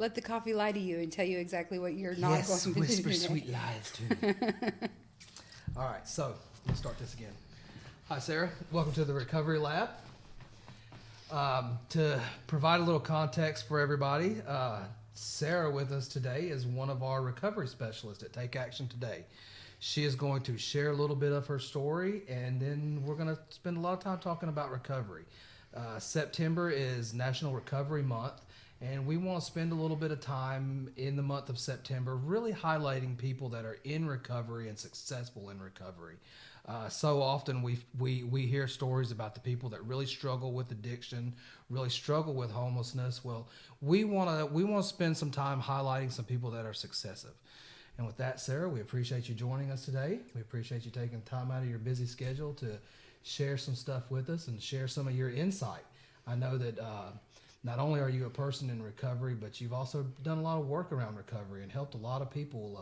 let the coffee lie to you and tell you exactly what you're not going Yes, to do whisper today. sweet lies to me. All right, so let's start this again. Hi, Sarah. Welcome to the Recovery Lab. To provide a little context for everybody, Sarah with us today is one of our recovery specialists at Take Action Today. She is going to share a little bit of her story, and then we're going to spend a lot of time talking about recovery. September is National Recovery Month, and we want to spend a little bit of time in the month of September really highlighting people that are in recovery and successful in recovery. So often we hear stories about the people that really struggle with addiction, really struggle with homelessness. Well, we want to spend some time highlighting some people that are successive. And with that, Sarah, we appreciate you joining us today. We appreciate you taking time out of your busy schedule to share some stuff with us and share some of your insight. I know that not only are you a person in recovery, but you've also done a lot of work around recovery and helped a lot of people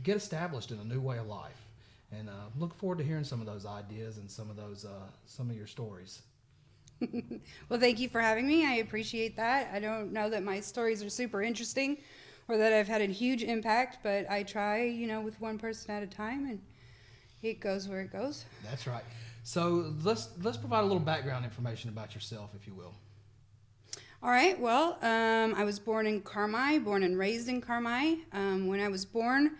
get established in a new way of life. And look forward to hearing some of those ideas and some of your stories. Well, thank you for having me. I appreciate that. I don't know that my stories are super interesting or that I've had a huge impact, but I try, with one person at a time, and it goes where it goes. That's right. So let's provide a little background information about yourself, if you will. All right. Well, I was born in Carmi, born and raised in Carmi. When I was born,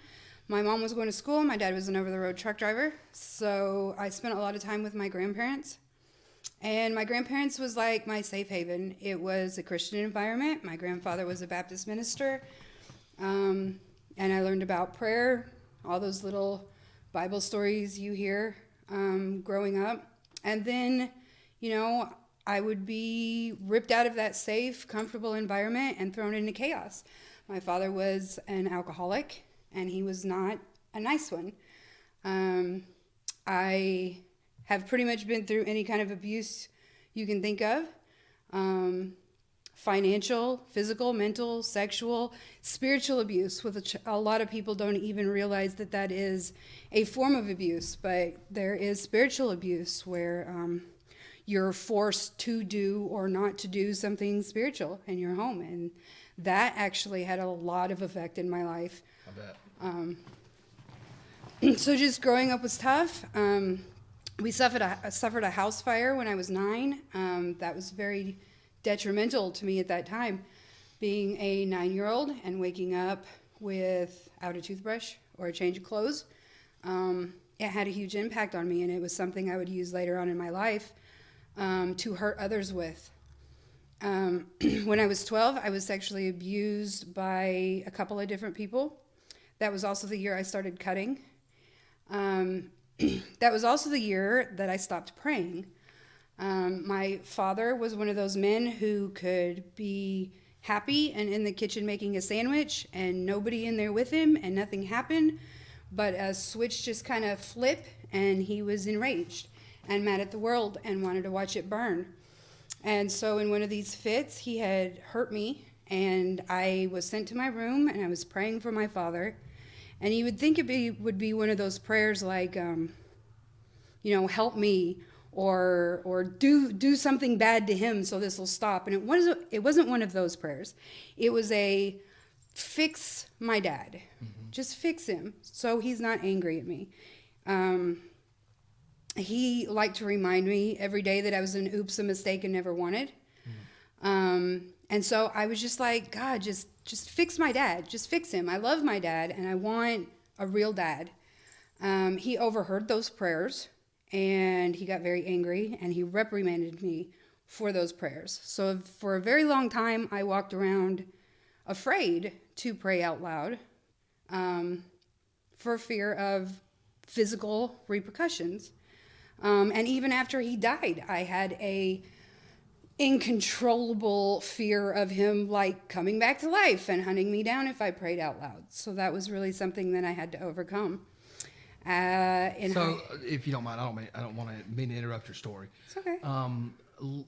my mom was going to school. My dad was an over-the-road truck driver. So I spent a lot of time with my grandparents. And my grandparents was like my safe haven. It was a Christian environment. My grandfather was a Baptist minister. And I learned about prayer, all those little Bible stories you hear growing up. And then, I would be ripped out of that safe, comfortable environment and thrown into chaos. My father was an alcoholic, and he was not a nice one. I have pretty much been through any kind of abuse you can think of. Financial, physical, mental, sexual, spiritual abuse, with a lot of people don't even realize that that is a form of abuse, but there is spiritual abuse where you're forced to do or not to do something spiritual in your home, and that actually had a lot of effect in my life. I bet. So just growing up was tough. We suffered a house fire when I was 9. That was very detrimental to me at that time, being a 9-year-old and waking up without a toothbrush or a change of clothes. It had a huge impact on me, and it was something I would use later on in my life to hurt others with. When I was 12, I was sexually abused by a couple of different people. That was also the year I started cutting. That was also the year that I stopped praying. My father was one of those men who could be happy and in the kitchen making a sandwich and nobody in there with him and nothing happened, but a switch just kind of flipped and he was enraged and mad at the world and wanted to watch it burn. And so in one of these fits, he had hurt me, and I was sent to my room, and I was praying for my father. And you would think would be one of those prayers like, help me, or do something bad to him so this will stop. And it wasn't one of those prayers. It was a fix my dad. Mm-hmm. Just fix him so he's not angry at me. He liked to remind me every day that I was an oops, a mistake, and never wanted. Mm. And so I was just like, God, just fix my dad. Just fix him. I love my dad, and I want a real dad. He overheard those prayers, and he got very angry, and he reprimanded me for those prayers. So for a very long time, I walked around afraid to pray out loud for fear of physical repercussions. And even after he died, I had a incontrollable fear of him like coming back to life and hunting me down if I prayed out loud. So that was really something that I had to overcome. If you don't mind, I don't want to mean to interrupt your story. It's okay.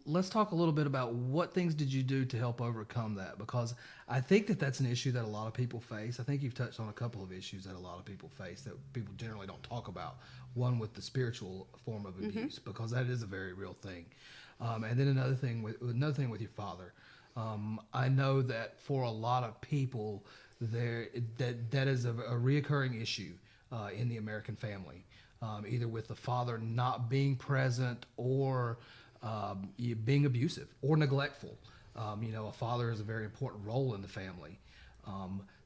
Let's talk a little bit about what things did you do to help overcome that, because I think that's an issue that a lot of people face. I think you've touched on a couple of issues that a lot of people face that people generally don't talk about. One with the spiritual form of abuse, because that is a very real thing, and then another thing with your father. I know that for a lot of people, that is a reoccurring issue in the American family, either with the father not being present or being abusive or neglectful. A father is a very important role in the family.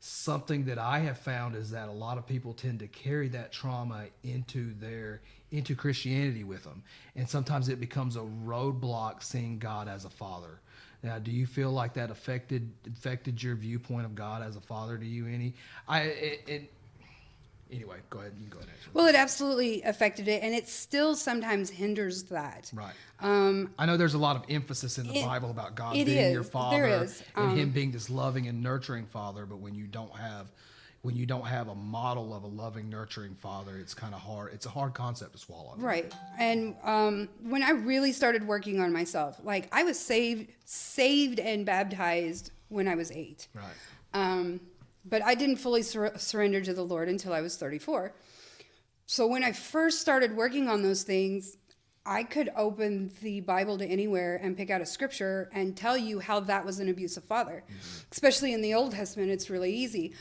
Something that I have found is that a lot of people tend to carry that trauma into Christianity with them, and sometimes it becomes a roadblock seeing God as a father. Now, do you feel like that affected your viewpoint of God as a father? Do you any? Anyway, go ahead. You can go ahead. Well, it absolutely affected it, and it still sometimes hinders that. Right. I know there's a lot of emphasis in the Bible about God being your father, there is. And Him being this loving and nurturing father. But when you don't have a model of a loving, nurturing father, it's kind of hard. It's a hard concept to swallow. Right. And when I really started working on myself, like I was saved and baptized when I was 8. Right. But I didn't fully surrender to the Lord until I was 34. So when I first started working on those things, I could open the Bible to anywhere and pick out a scripture and tell you how that was an abusive father. Mm-hmm. Especially in the Old Testament, it's really easy.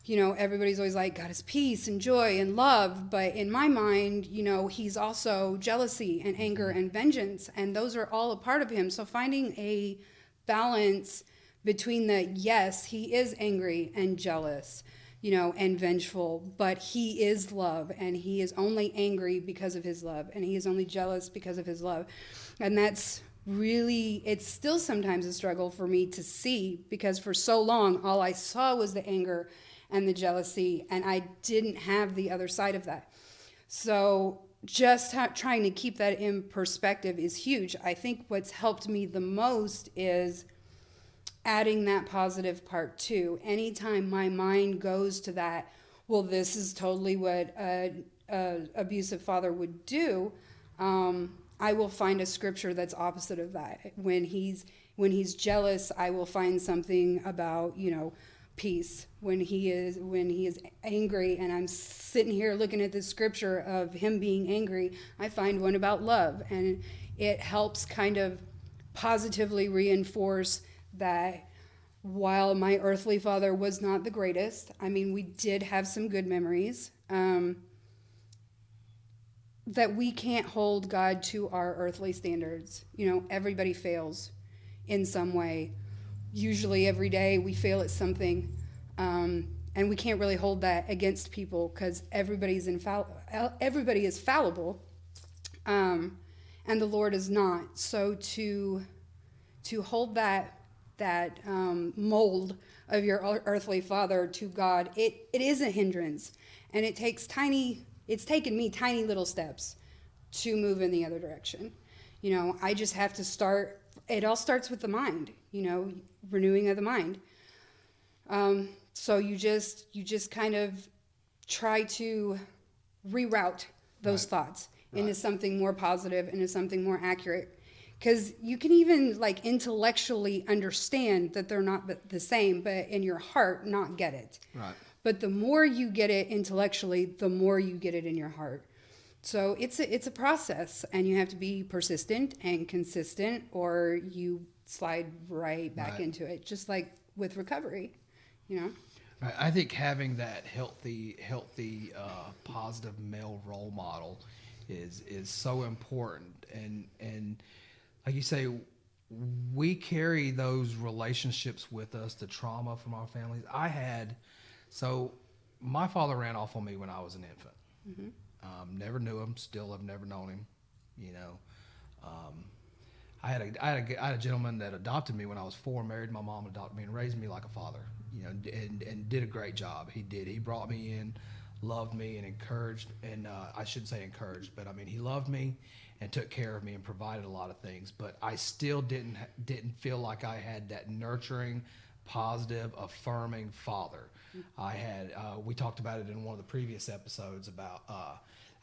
Everybody's always like, God is peace and joy and love. But in my mind, he's also jealousy and anger and vengeance. And those are all a part of him. So finding a balance between yes, he is angry and jealous, and vengeful, but he is love, and he is only angry because of his love, and he is only jealous because of his love. And that's really, it's still sometimes a struggle for me to see, because for so long, all I saw was the anger and the jealousy, and I didn't have the other side of that. So just trying to keep that in perspective is huge. I think what's helped me the most is adding that positive part too. Anytime my mind goes to that, well, this is totally what an abusive father would do, I will find a scripture that's opposite of that. When he's jealous, I will find something about, peace. When he is angry, and I'm sitting here looking at this scripture of him being angry, I find one about love, and it helps kind of positively reinforce that while my earthly father was not the greatest, I mean, we did have some good memories, that we can't hold God to our earthly standards. Everybody fails in some way. Usually every day we fail at something, and we can't really hold that against people because everybody is fallible, and the Lord is not. So to hold that mold of your earthly father to God, it is a hindrance, and it's taken me tiny little steps to move in the other direction. I just have to start. It all starts with the mind, renewing of the mind. So you just kind of try to reroute those thoughts into something more positive, into something more accurate. Because you can even intellectually understand that they're not the same, but in your heart not get it. Right. But the more you get it intellectually, the more you get it in your heart. So it's a process, and you have to be persistent and consistent, or you slide right back into it, just like with recovery, I think having that healthy, positive male role model is so important, and like you say, we carry those relationships with us, the trauma from our families. So my father ran off on me when I was an infant. Mm-hmm. Never knew him, still have never known him. I had a gentleman that adopted me when I was 4, married my mom, adopted me, and raised me like a father, and did a great job. He did. He brought me in, loved me, and encouraged, and I shouldn't say encouraged, but I mean, he loved me and took care of me and provided a lot of things, but I still didn't feel like I had that nurturing, positive, affirming father. I had, we talked about it in one of the previous episodes about,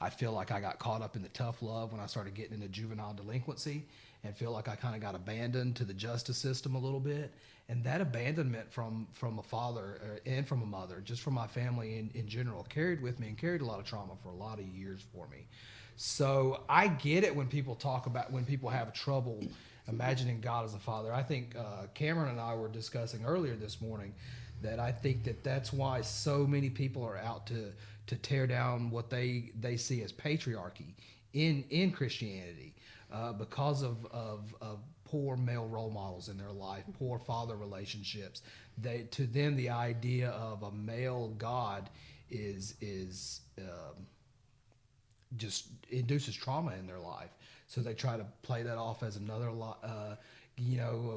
I feel like I got caught up in the tough love when I started getting into juvenile delinquency, and feel like I kind of got abandoned to the justice system a little bit. And that abandonment from a father and from a mother, just from my family in general, carried with me and carried a lot of trauma for a lot of years for me. So I get it when people talk about when people have trouble imagining God as a father. I think Cameron and I were discussing earlier this morning that I think that that's why so many people are out to tear down what they see as patriarchy in Christianity, because of poor male role models in their life, poor father relationships. To them, the idea of a male God is just induces trauma in their life. So they try to play that off as another,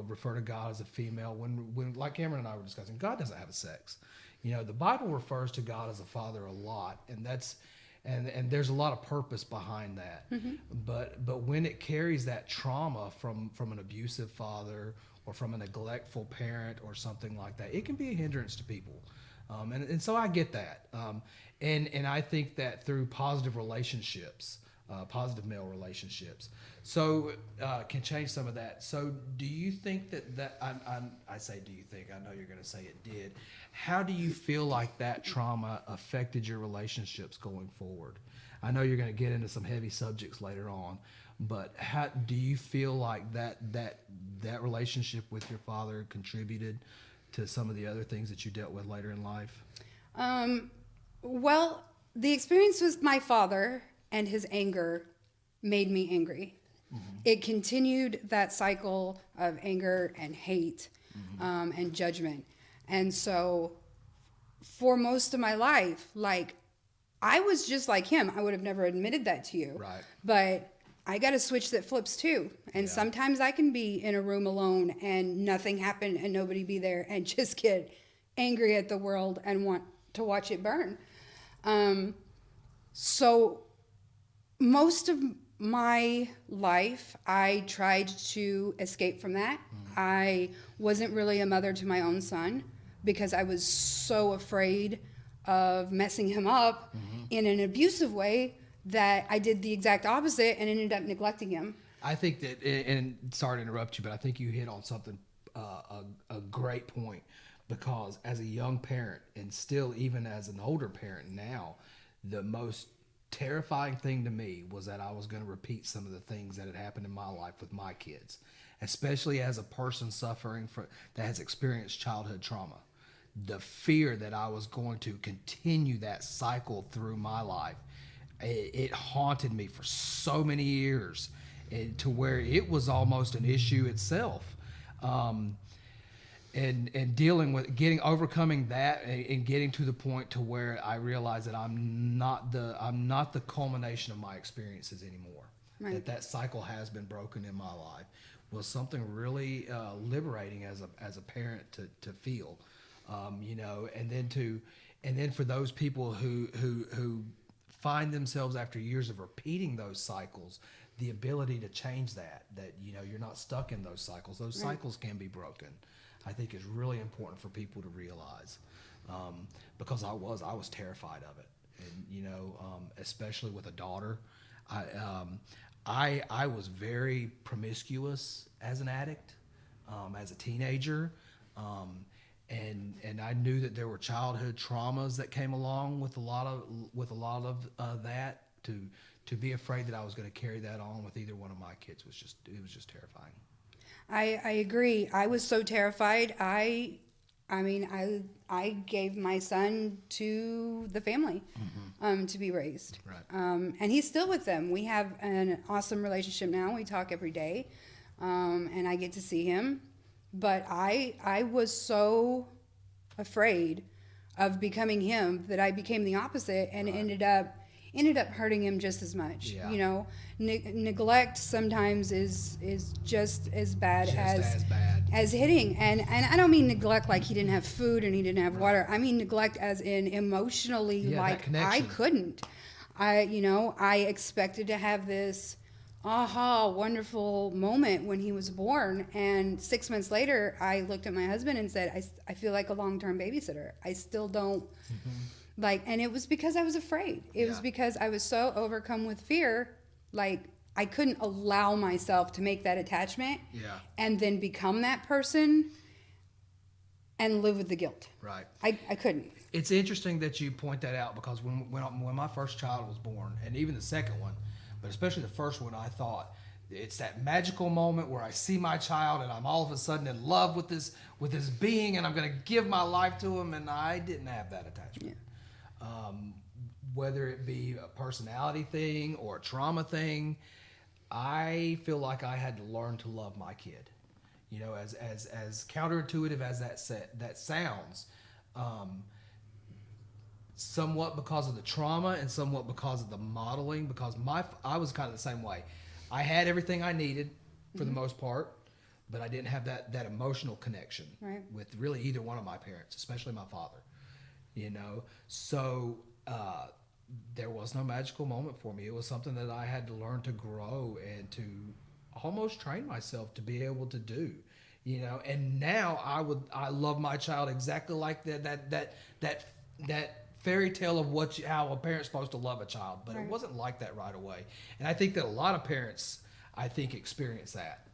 refer to God as a female. When like Cameron and I were discussing, God doesn't have a sex. The Bible refers to God as a father a lot, and there's a lot of purpose behind that. Mm-hmm. But when it carries that trauma from an abusive father or from a neglectful parent or something like that, it can be a hindrance to people. And so I get that. And I think that through positive relationships, positive male relationships, can change some of that. So do you think that I say do you think, I know you're going to say it did. How do you feel like that trauma affected your relationships going forward? I know you're going to get into some heavy subjects later on, but how do you feel like that relationship with your father contributed to some of the other things that you dealt with later in life? Well, the experience with my father and his anger made me angry. Mm-hmm. It continued that cycle of anger and hate, mm-hmm. And judgment. And so for most of my life, like, I was just like him. I would have never admitted that to you. Right. But I got a switch that flips too. And sometimes I can be in a room alone and nothing happen and nobody be there and just get angry at the world and want to watch it burn. So most of my life, I tried to escape from that. Mm-hmm. I wasn't really a mother to my own son because I was so afraid of messing him up, mm-hmm. in an abusive way, that I did the exact opposite and ended up neglecting him. I think that, and sorry to interrupt you, but I think you hit on something, a great point, because as a young parent, and still even as an older parent now, the most terrifying thing to me was that I was going to repeat some of the things that had happened in my life with my kids, especially as a person suffering that has experienced childhood trauma. The fear that I was going to continue that cycle through my life, it haunted me for so many years, to where it was almost an issue itself. And dealing with overcoming that and getting to the point to where I realized that I'm not the culmination of my experiences anymore. Right. That cycle has been broken in my life was something really liberating as a parent to feel. And then for those people who find themselves after years of repeating those cycles, the ability to change that you're not stuck in those cycles. Those right. cycles can be broken, I think, is really important for people to realize, because I was terrified of it, and especially with a daughter. I was very promiscuous as an addict, as a teenager. And I knew that there were childhood traumas that came along with a lot of that. To be afraid that I was going to carry that on with either one of my kids was just terrifying. I agree. I was so terrified. I gave my son to the family, mm-hmm. To be raised. Right. And he's still with them. We have an awesome relationship now. We talk every day, and I get to see him. But I was so afraid of becoming him that I became the opposite, and right. ended up hurting him just as much. Yeah. Neglect sometimes is just as bad as hitting. And I don't mean neglect like he didn't have food and he didn't have right. water. I mean neglect as in emotionally, like I couldn't. I expected to have this wonderful moment when he was born, and 6 months later I looked at my husband and said, I feel like a long-term babysitter. I still don't mm-hmm. And it was because I was afraid. It was because I was so overcome with fear, like I couldn't allow myself to make that attachment and then become that person and live with the guilt. Right. I couldn't. It's interesting that you point that out, because when my first child was born, and even the second one, but especially the first one, I thought it's that magical moment where I see my child and I'm all of a sudden in love with this being, and I'm going to give my life to him, and I didn't have that attachment. Yeah. Whether it be a personality thing or a trauma thing, I feel like I had to learn to love my kid. You know, as counterintuitive as that sounds, somewhat because of the trauma and somewhat because of the modeling. Because I was kind of the same way. I had everything I needed for the most part, but I didn't have that emotional connection with really either one of my parents, especially my father. You know, so there was no magical moment for me. It was something that I had to learn to grow and to almost train myself to be able to do. You know, and now I love my child exactly like that fairy tale of how a parent's supposed to love a child, but it wasn't like that right away. And I think that a lot of parents, experience that.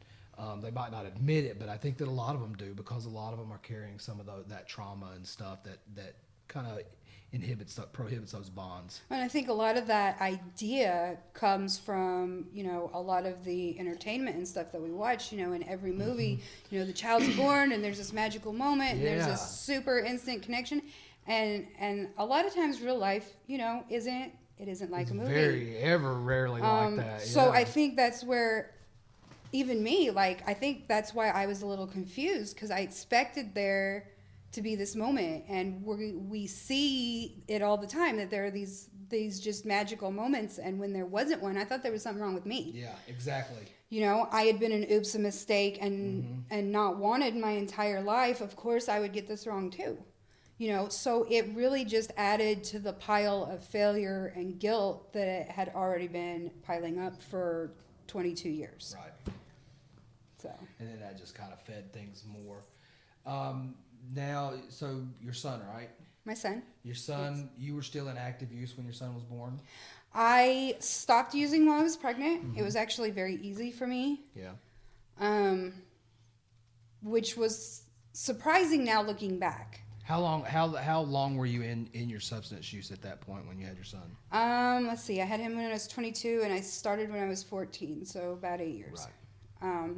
They might not admit it, but I think that a lot of them do, because a lot of them are carrying some of that trauma and stuff that kind of prohibits those bonds. And I think a lot of that idea comes from, you know, a lot of the entertainment and stuff that we watch. You know, in every movie, you know, the child's born and there's this magical moment and there's this super instant connection. And a lot of times real life, you know, isn't like a movie. Rarely like that. So I think that's where, even me, like, I think that's why I was a little confused, because I expected there to be this moment, and we see it all the time, that there are these just magical moments, and when there wasn't one, I thought there was something wrong with me. Yeah, exactly. You know, I had been an oops, a mistake, and not wanted my entire life. Of course I would get this wrong too. You know, so it really just added to the pile of failure and guilt that it had already been piling up for 22 years. Right. So. And then that just kind of fed things more. Now, so your son, right? My son. Your son, you were still in active use when your son was born? I stopped using while I was pregnant. It was actually very easy for me. Yeah. Which was surprising now looking back. How long were you in your substance use at that point when you had your son? Let's see. I had him when I was 22, and I started when I was 14, so about 8 years. Right.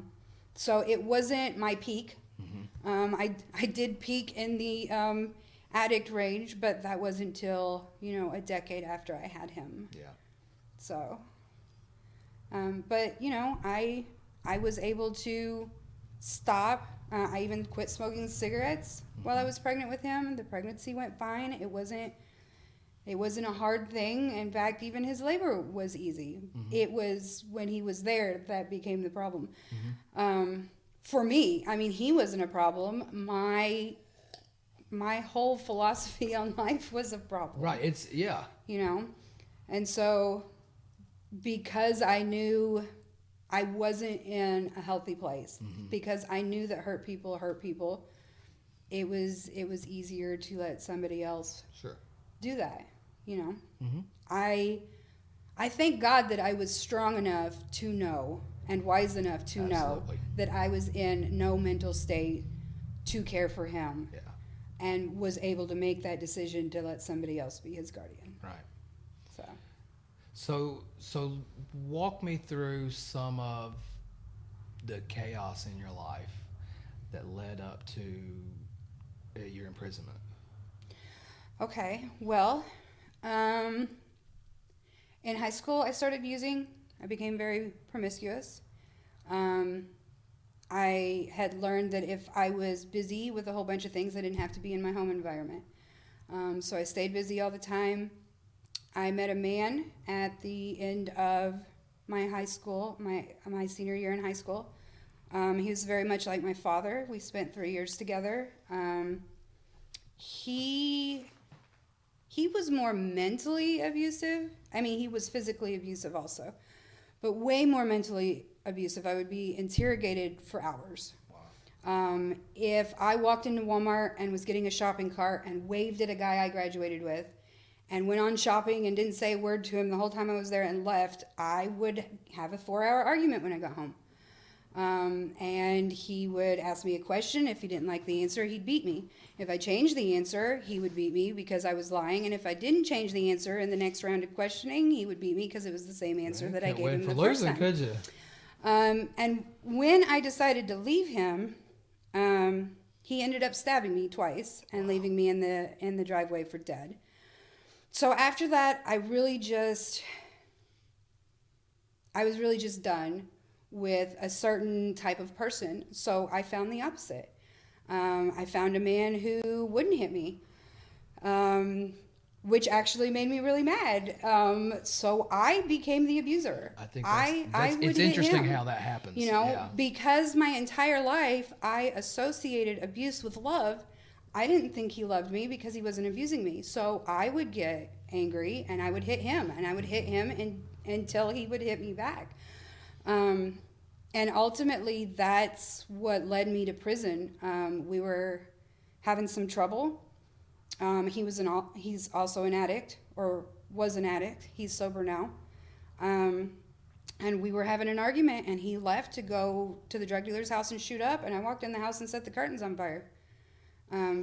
So it wasn't my peak. I did peak in the addict range, but that wasn't until, you know, a decade after I had him. Yeah. So, but you know, I was able to stop. I even quit smoking cigarettes while I was pregnant with him. The pregnancy went fine. It wasn't a hard thing. In fact, even his labor was easy. It was when he was there that became the problem. For me, I mean, he wasn't a problem. My whole philosophy on life was a problem. Right. Yeah. You know? And so, because I knew I wasn't in a healthy place, because I knew that hurt people, it was easier to let somebody else do that, you know? I thank God that I was strong enough to know and wise enough to know that I was in no mental state to care for him, and was able to make that decision to let somebody else be his guardian. Right. So walk me through some of the chaos in your life that led up to your imprisonment. Okay. Well, in high school, I started using. I became very promiscuous. I had learned that if I was busy with a whole bunch of things, I didn't have to be in my home environment. So I stayed busy all the time. I met a man at the end of my high school, my senior year in high school. He was very much like my father. We spent 3 years together. He was more mentally abusive. I mean, he was physically abusive also, but way more mentally abusive. I would be interrogated for hours. Wow. If I walked into Walmart and was getting a shopping cart and waved at a guy I graduated with and went on shopping and didn't say a word to him the whole time I was there and left, I would have a 4-hour argument when I got home. And he would ask me a question. If he didn't like the answer, he'd beat me. If I changed the answer, he would beat me because I was lying. And if I didn't change the answer in the next round of questioning, he would beat me because it was the same answer that I gave him the first time. Could you? And when I decided to leave him, he ended up stabbing me twice and leaving me in the driveway for dead. So after that, I was really just done with a certain type of person. So I found the opposite. I found a man who wouldn't hit me, which actually made me really mad. So I became the abuser. I think I would it's hit interesting him, how that happens. you know, Yeah. because my entire life I associated abuse with love. I didn't think he loved me because he wasn't abusing me. So I would get angry and I would hit him and I would hit him until he would hit me back. And ultimately, that's what led me to prison. We were having some trouble. He's also an addict, or was an addict. He's sober now. And we were having an argument, and he left to go to the drug dealer's house and shoot up. And I walked in the house and set the curtains on fire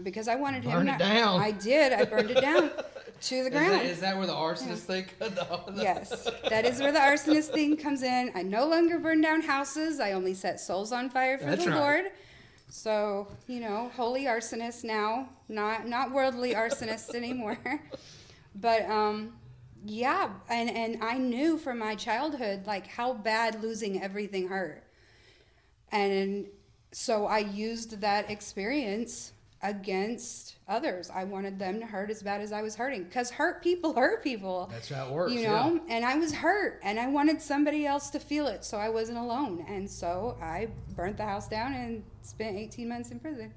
because I wanted him. Burn it down. I did. I burned it down to the ground. Is that where the arsonist thing? Yes, that is where the arsonist thing comes in. I no longer burn down houses. I only set souls on fire for That's the right. Lord. So, Holy Arsonist now, not worldly arsonist anymore. But yeah, and I knew from my childhood like how bad losing everything hurt. And so I used that experience against others. I wanted them to hurt as bad as I was hurting, because hurt people hurt people. That's how it works. And I was hurt and I wanted somebody else to feel it so I wasn't alone. And so I burnt the house down and spent 18 months in prison.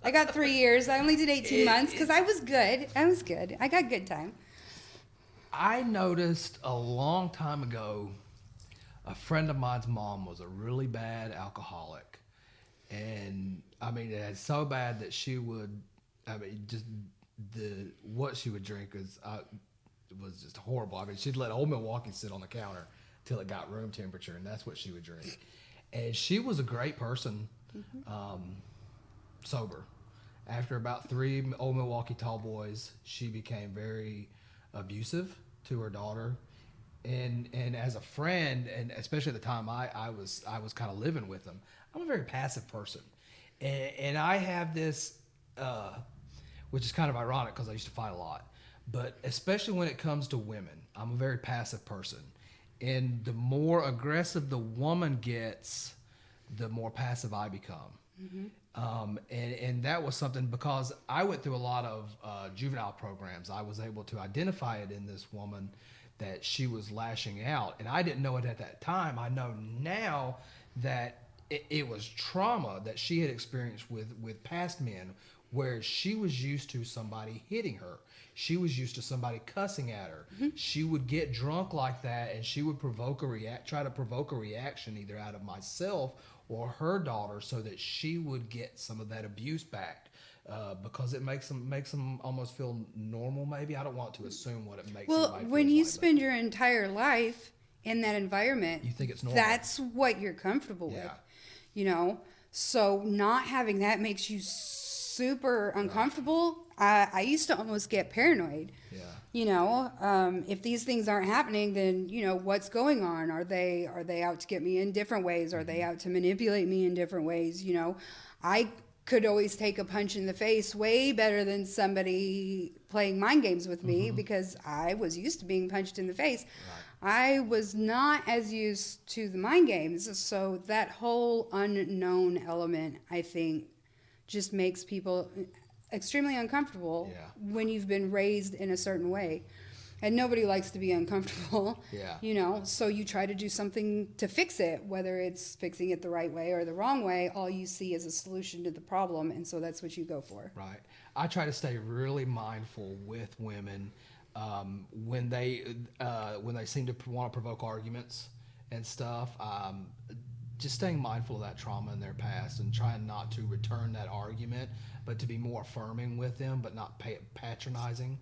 I got 3 years. I only did 18 months because I was good. I got good time. I noticed a long time ago, a friend of mine's mom was a really bad alcoholic. And I mean, it's so bad that she would, just what she would drink was just horrible. I mean, she'd let Old Milwaukee sit on the counter till it got room temperature, and that's what she would drink. And she was a great person, sober. After about 3 Old Milwaukee tall boys, she became very abusive to her daughter. And as a friend, and especially at the time I was kind of living with them, I'm a very passive person. And I have this, which is kind of ironic because I used to fight a lot. But especially when it comes to women, I'm a very passive person. And the more aggressive the woman gets, the more passive I become. Mm-hmm. And that was something, because I went through a lot of juvenile programs. I was able to identify it in this woman that she was lashing out. And I didn't know it at that time. I know now that it was trauma that she had experienced with past men, where she was used to somebody hitting her. She was used to somebody cussing at her. Mm-hmm. She would get drunk like that, and she would try to provoke a reaction either out of myself or her daughter, so that she would get some of that abuse back. Because it makes them almost feel normal. Maybe I don't want to assume what it makes. Well, when you spend your entire life in that environment, you think it's normal. That's what you're comfortable with. So not having that makes you super uncomfortable. I used to almost get paranoid. If these things aren't happening, then what's going on? Are they out to get me in different ways? Are they out to manipulate me in different ways? I could always take a punch in the face way better than somebody playing mind games with me, because I was used to being punched in the face. Right. I was not as used to the mind games. So that whole unknown element, I think, just makes people extremely uncomfortable when you've been raised in a certain way. And nobody likes to be uncomfortable. So you try to do something to fix it, whether it's fixing it the right way or the wrong way. All you see is a solution to the problem, and so that's what you go for. Right. I try to stay really mindful with women when they seem to want to provoke arguments and stuff. Just staying mindful of that trauma in their past and trying not to return that argument, but to be more affirming with them, but not patronizing.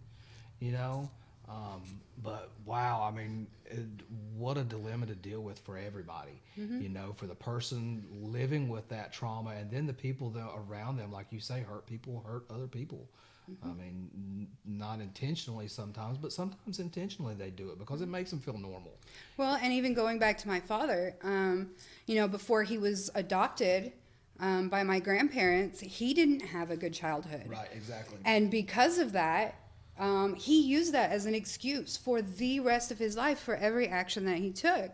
But wow, I mean, what a dilemma to deal with for everybody. For the person living with that trauma, and then the people that are around them, like you say, hurt people hurt other people. I mean, not intentionally sometimes, but sometimes intentionally they do it because it makes them feel normal. Well, and even going back to my father, before he was adopted by my grandparents, he didn't have a good childhood. Right, exactly. And because of that, he used that as an excuse for the rest of his life for every action that he took.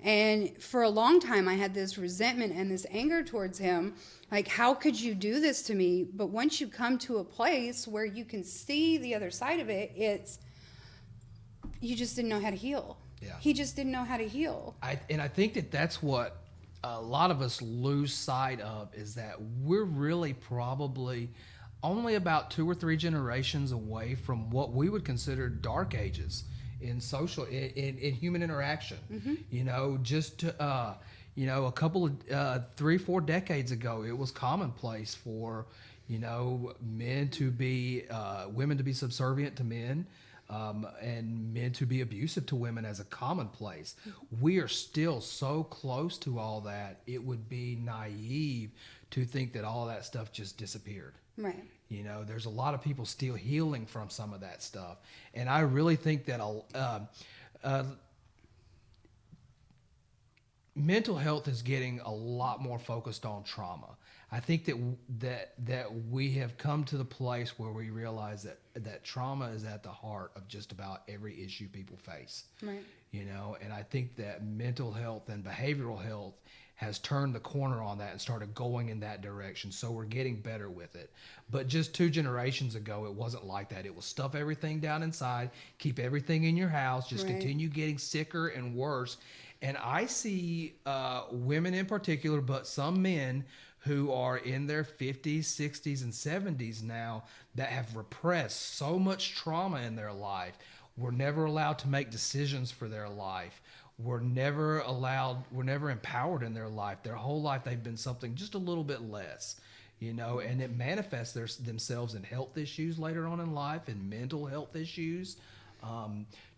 And for a long time, I had this resentment and this anger towards him. Like, how could you do this to me? But once you come to a place where you can see the other side of it, you just didn't know how to heal. Yeah. He just didn't know how to heal. I think that that's what a lot of us lose sight of, is that we're really probably only about 2 or 3 generations away from what we would consider dark ages in social in human interaction. Just a couple of 3-4 decades ago, it was commonplace for men to be women to be subservient to men, and men to be abusive to women as a commonplace. We are still so close to all that. It would be naive to think that all that stuff just disappeared. Right. There's a lot of people still healing from some of that stuff. And I really think that mental health is getting a lot more focused on trauma. I think that we have come to the place where we realize that trauma is at the heart of just about every issue people face. Right. And I think that mental health and behavioral health has turned the corner on that and started going in that direction. So we're getting better with it. But just 2 generations ago, it wasn't like that. It was stuff everything down inside, keep everything in your house, just Right. continue getting sicker and worse. And I see women in particular, but some men who are in their 50s, 60s, and 70s now that have repressed so much trauma in their life, were never allowed to make decisions for their life, were never empowered in their life. Their whole life they've been something just a little bit less, and it manifests themselves in health issues later on in life, and mental health issues,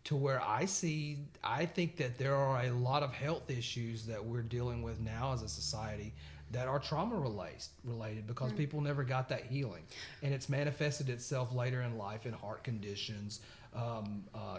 to where I think that there are a lot of health issues that we're dealing with now as a society that are trauma related because people never got that healing, and it's manifested itself later in life in heart conditions,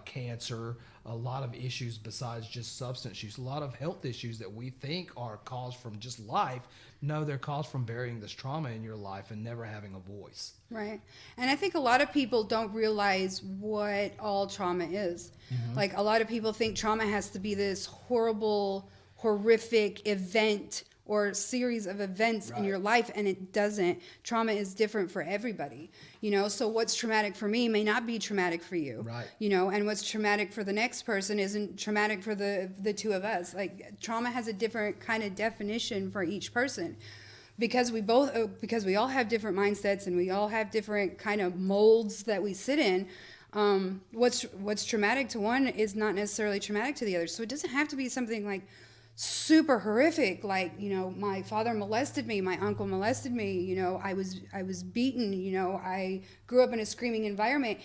cancer, a lot of issues besides just substance use, a lot of health issues that we think are caused from just life. No, they're caused from burying this trauma in your life and never having a voice. Right. And I think a lot of people don't realize what all trauma is. Like, a lot of people think trauma has to be this horrible, horrific event or series of events in your life, and it doesn't. Trauma is different for everybody. So what's traumatic for me may not be traumatic for you. Right. And what's traumatic for the next person isn't traumatic for the 2 of us. Like, trauma has a different kind of definition for each person. Because we all have different mindsets and we all have different kind of molds that we sit in. What's traumatic to one is not necessarily traumatic to the other. So it doesn't have to be something like super horrific, like, my father molested me, my uncle molested me, I was beaten, I grew up in a screaming environment.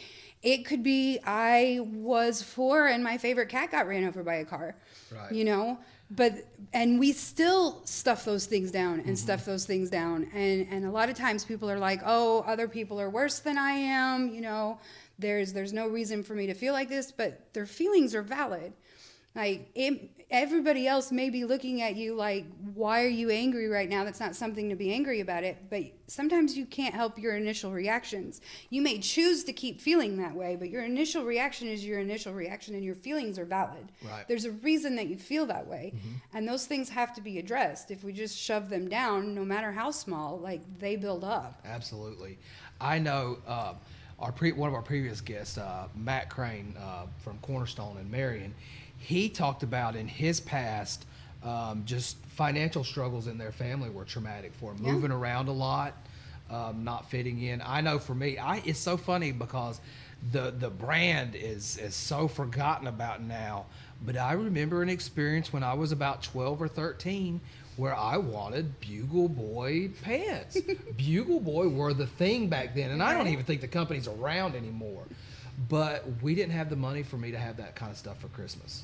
It could be I was 4 and my favorite cat got ran over by a car. Right. And we still stuff those things down and stuff those things down. And a lot of times people are like, oh, other people are worse than I am. There's no reason for me to feel like this, but their feelings are valid. Like, everybody else may be looking at you like, why are you angry right now? That's not something to be angry about it. But sometimes you can't help your initial reactions. You may choose to keep feeling that way, but your initial reaction is your initial reaction, and your feelings are valid. Right. There's a reason that you feel that way. And those things have to be addressed. If we just shove them down, no matter how small, like, they build up. Absolutely. I know one of our previous guests, Matt Crane, from Cornerstone in Marion, he talked about in his past, just financial struggles in their family were traumatic for him. Moving around a lot, not fitting in. I know for me, it's so funny because the brand is so forgotten about now. But I remember an experience when I was about 12 or 13 where I wanted Bugle Boy pants. Bugle Boy were the thing back then, and I don't even think the company's around anymore. But we didn't have the money for me to have that kind of stuff for Christmas,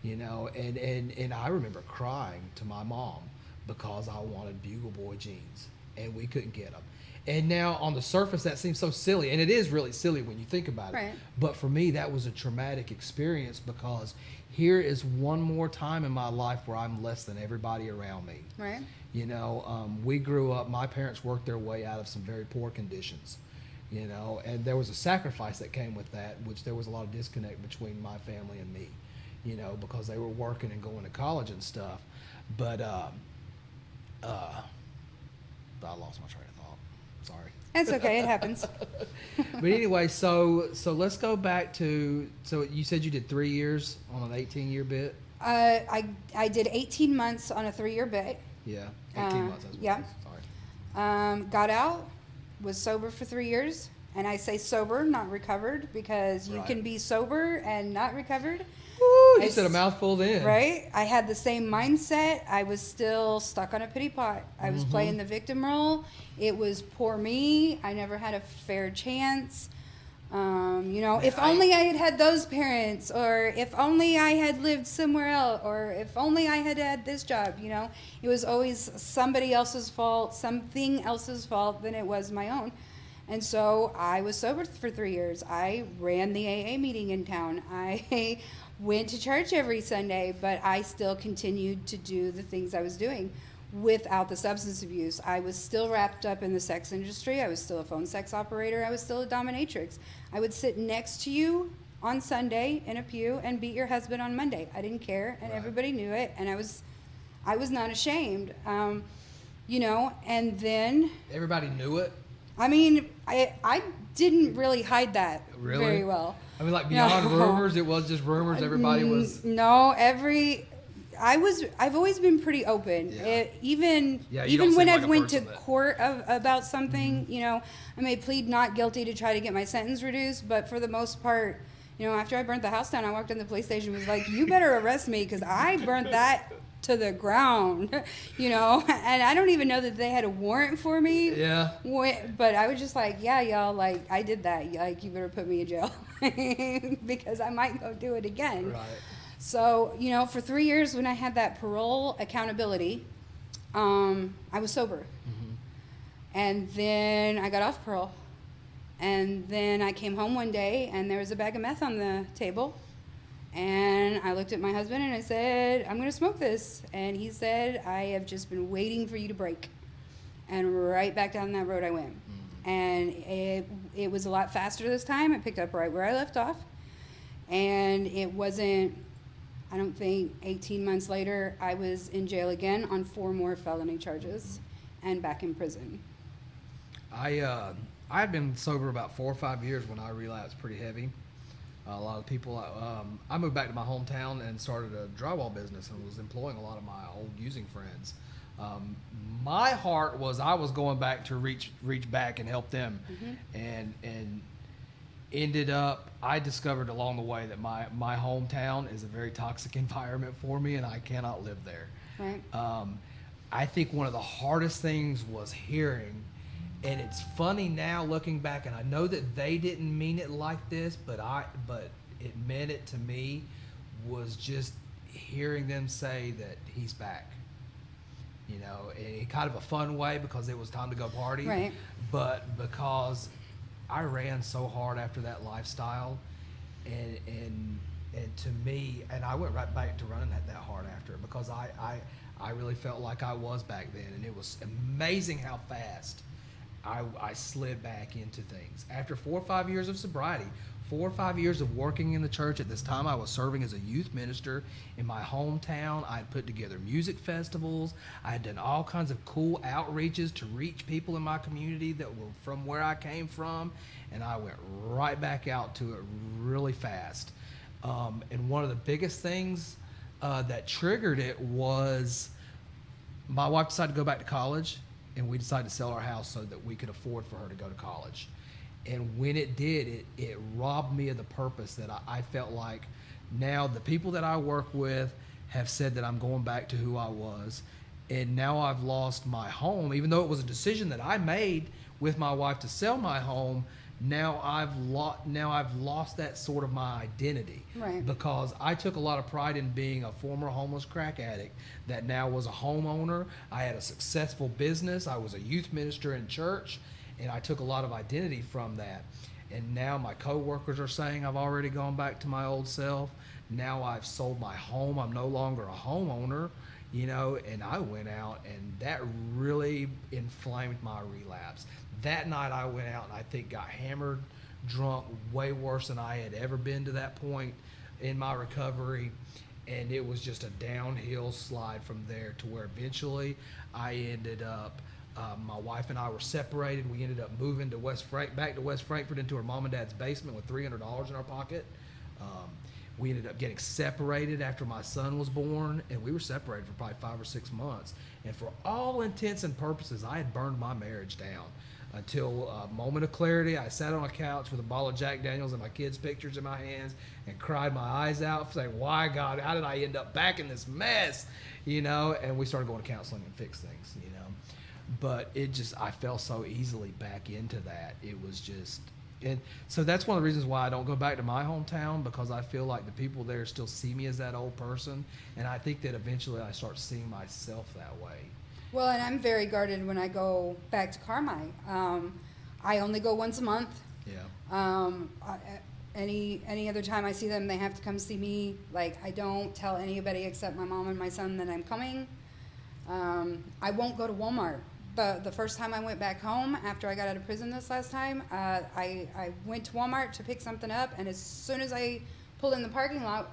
and I remember crying to my mom because I wanted Bugle Boy jeans and we couldn't get them. And now on the surface, that seems so silly. And it is really silly when you think about it. Right. But for me, that was a traumatic experience because here is one more time in my life where I'm less than everybody around me. Right. You know, we grew up, my parents worked their way out of some very poor conditions, you know, and there was a sacrifice that came with that, which there was a lot of disconnect between my family and me, you know, because they were working and going to college and stuff. But I lost my train of thought. Sorry. It's okay. It happens. But anyway, so let's go back to, so you said you did 3 years on an 18-year bit? I did 18 months on a 3-year bit. Yeah, 18 months. That's what yeah. it is. Sorry. Got out, was sober for 3 years. And I say sober, not recovered, because you Right. can be sober and not recovered. Woo, you I said a s- mouthful then. Right? I had the same mindset. I was still stuck on a pity pot. I was playing the victim role. It was poor me. I never had a fair chance. You know, if only I had had those parents, or if only I had lived somewhere else, or if only I had had this job, you know. It was always somebody else's fault, something else's fault than it was my own. And so I was sober for 3 years. I ran the AA meeting in town. I went to church every Sunday, but I still continued to do the things I was doing without the substance abuse. I was still wrapped up in the sex industry. I was still a phone sex operator. I was still a dominatrix. I would sit next to you on Sunday in a pew and beat your husband on Monday. I didn't care, and Right. everybody knew it, and I was not ashamed. You know, and then Everybody knew it. I mean, I didn't really hide that Really? very well. I mean, like beyond No. rumors, it was just rumors. Everybody was. No, I've always been pretty open. Yeah. Even Yeah, you don't when seem I've like a went to person that- court about something, you know, I may plead not guilty to try to get my sentence reduced, but for the most part, you know, after I burnt the house down, I walked in the police station and was like, "You better arrest me because I burnt that to the ground," you know, and I don't even know that they had a warrant for me. Yeah. But I was just like, yeah, y'all, like, I did that. Like, you better put me in jail because I might go do it again. Right. So, you know, for 3 years when I had that parole accountability, I was sober. And then I got off parole. And then I came home one day and there was a bag of meth on the table. And I looked at my husband and I said, "I'm going to smoke this." And he said, "I have just been waiting for you to break." And right back down that road I went. And it was a lot faster this time. I picked up right where I left off. And it wasn't, I don't think, 18 months later, I was in jail again on 4 more felony charges and back in prison. I had been sober about 4 or 5 years when I relapsed pretty heavy. A lot of people. I moved back to my hometown and started a drywall business and was employing a lot of my old using friends. My heart was I was going back to reach back and help them, and ended up I discovered along the way that my hometown is a very toxic environment for me and I cannot live there. Right. I think one of the hardest things was hearing, and it's funny now looking back, and I know that they didn't mean it like this, but it meant it to me, was just hearing them say that he's back. You know, in kind of a fun way because it was time to go party. Right. But because I ran so hard after that lifestyle, and to me, and I went right back to running that hard after it because I really felt like I was back then, and it was amazing how fast I slid back into things. After 4 or 5 years of sobriety, 4 or 5 years of working in the church. At this time, I was serving as a youth minister in my hometown. I had put together music festivals. I had done all kinds of cool outreaches to reach people in my community that were from where I came from, and I went right back out to it really fast. And one of the biggest things that triggered it was my wife decided to go back to college, and we decided to sell our house so that we could afford for her to go to college. And when it did, it robbed me of the purpose that I felt like now the people that I work with have said that I'm going back to who I was. And now I've lost my home, even though it was a decision that I made with my wife to sell my home. Now I've lost that sort of my identity. Right. Because I took a lot of pride in being a former homeless crack addict that now was a homeowner. I had a successful business. I was a youth minister in church. And I took a lot of identity from that. And now my coworkers are saying I've already gone back to my old self. Now I've sold my home. I'm no longer a homeowner, and I went out, and that really inflamed my relapse. That night I went out and I think got hammered, drunk, way worse than I had ever been to that point in my recovery. And it was just a downhill slide from there to where eventually I ended up, my wife and I were separated. We ended up moving to back to West Frankfort into her mom and dad's basement with $300 in our pocket. We ended up getting separated after my son was born, and we were separated for probably 5 or 6 months. And for all intents and purposes, I had burned my marriage down until a moment of clarity. I sat on a couch with a bottle of Jack Daniels and my kids' pictures in my hands and cried my eyes out, saying, "Why, God, how did I end up back in this mess?" And we started going to counseling and fix things, But I fell so easily back into that. It was just, and so that's one of the reasons why I don't go back to my hometown, because I feel like the people there still see me as that old person. And I think that eventually I start seeing myself that way. Well, and I'm very guarded when I go back to Carmi. I only go once a month. Yeah. Any other time I see them, they have to come see me. Like, I don't tell anybody except my mom and my son that I'm coming. I won't go to Walmart. The first time I went back home after I got out of prison this last time, I went to Walmart to pick something up, and as soon as I pulled in the parking lot,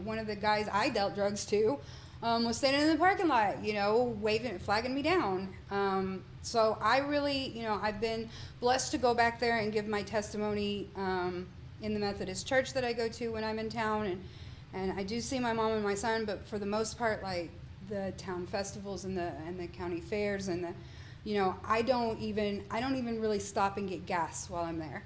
one of the guys I dealt drugs to was standing in the parking lot, waving, flagging me down. So I really, I've been blessed to go back there and give my testimony in the Methodist church that I go to when I'm in town, and I do see my mom and my son, but for the most part, like the town festivals and the county fairs and the, I don't even really stop and get gas while I'm there.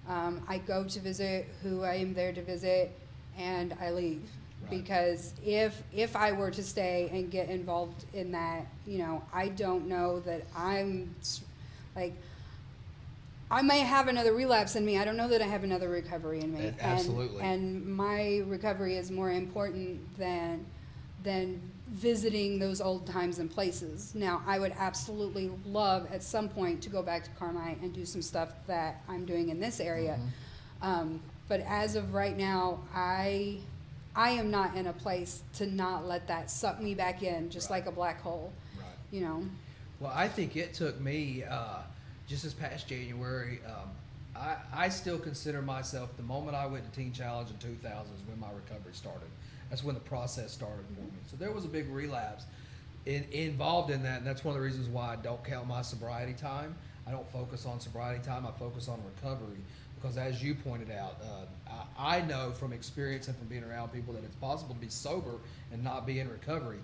I go to visit who I am there to visit, and I leave. Right. Because if I were to stay and get involved in that, I don't know that I'm like, I may have another relapse in me. I don't know that I have another recovery in me. Absolutely. And my recovery is more important than visiting those old times and places. Now, I would absolutely love at some point to go back to Carmi and do some stuff that I'm doing in this area. Mm-hmm. But as of right now, I am not in a place to not let that suck me back in, just like a black hole. Right. Well, I think it took me just this past January. I still consider myself, the moment I went to Teen Challenge in 2000 is when my recovery started. That's when the process started for me. So there was a big relapse involved in that, and that's one of the reasons why I don't count my sobriety time. I don't focus on sobriety time. I focus on recovery, because as you pointed out, I know from experience and from being around people that it's possible to be sober and not be in recovery.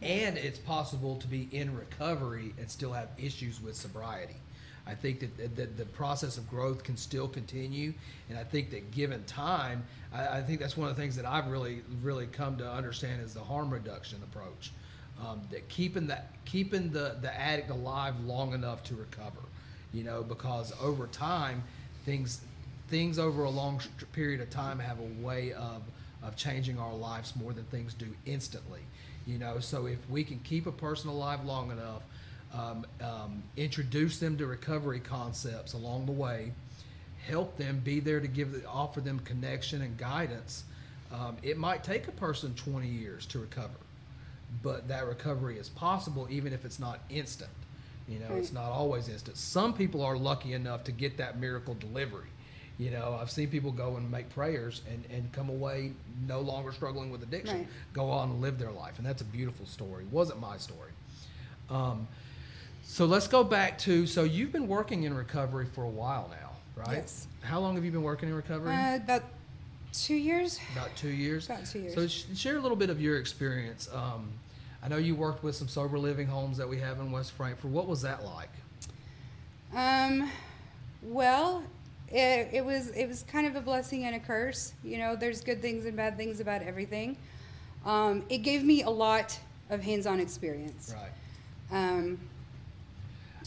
And it's possible to be in recovery and still have issues with sobriety. I think that the process of growth can still continue, and I think that given time, I think that's one of the things that I've really come to understand is the harm reduction approach. That keeping the addict alive long enough to recover, because over time, things over a long period of time have a way of changing our lives more than things do instantly. So if we can keep a person alive long enough, introduce them to recovery concepts along the way, help them, be there to offer them connection and guidance. It might take a person 20 years to recover, but that recovery is possible even if it's not instant. It's not always instant. Some people are lucky enough to get that miracle delivery. I've seen people go and make prayers and come away no longer struggling with addiction, right. Go on and live their life. And that's a beautiful story. It wasn't my story. So let's go back to, so you've been working in recovery for a while now, right? Yes. How long have you been working in recovery? About 2 years. About 2 years? About 2 years. So share a little bit of your experience. I know you worked with some sober living homes that we have in West Frankfort. What was that like? Well, it was kind of a blessing and a curse. There's good things and bad things about everything. It gave me a lot of hands-on experience. Right.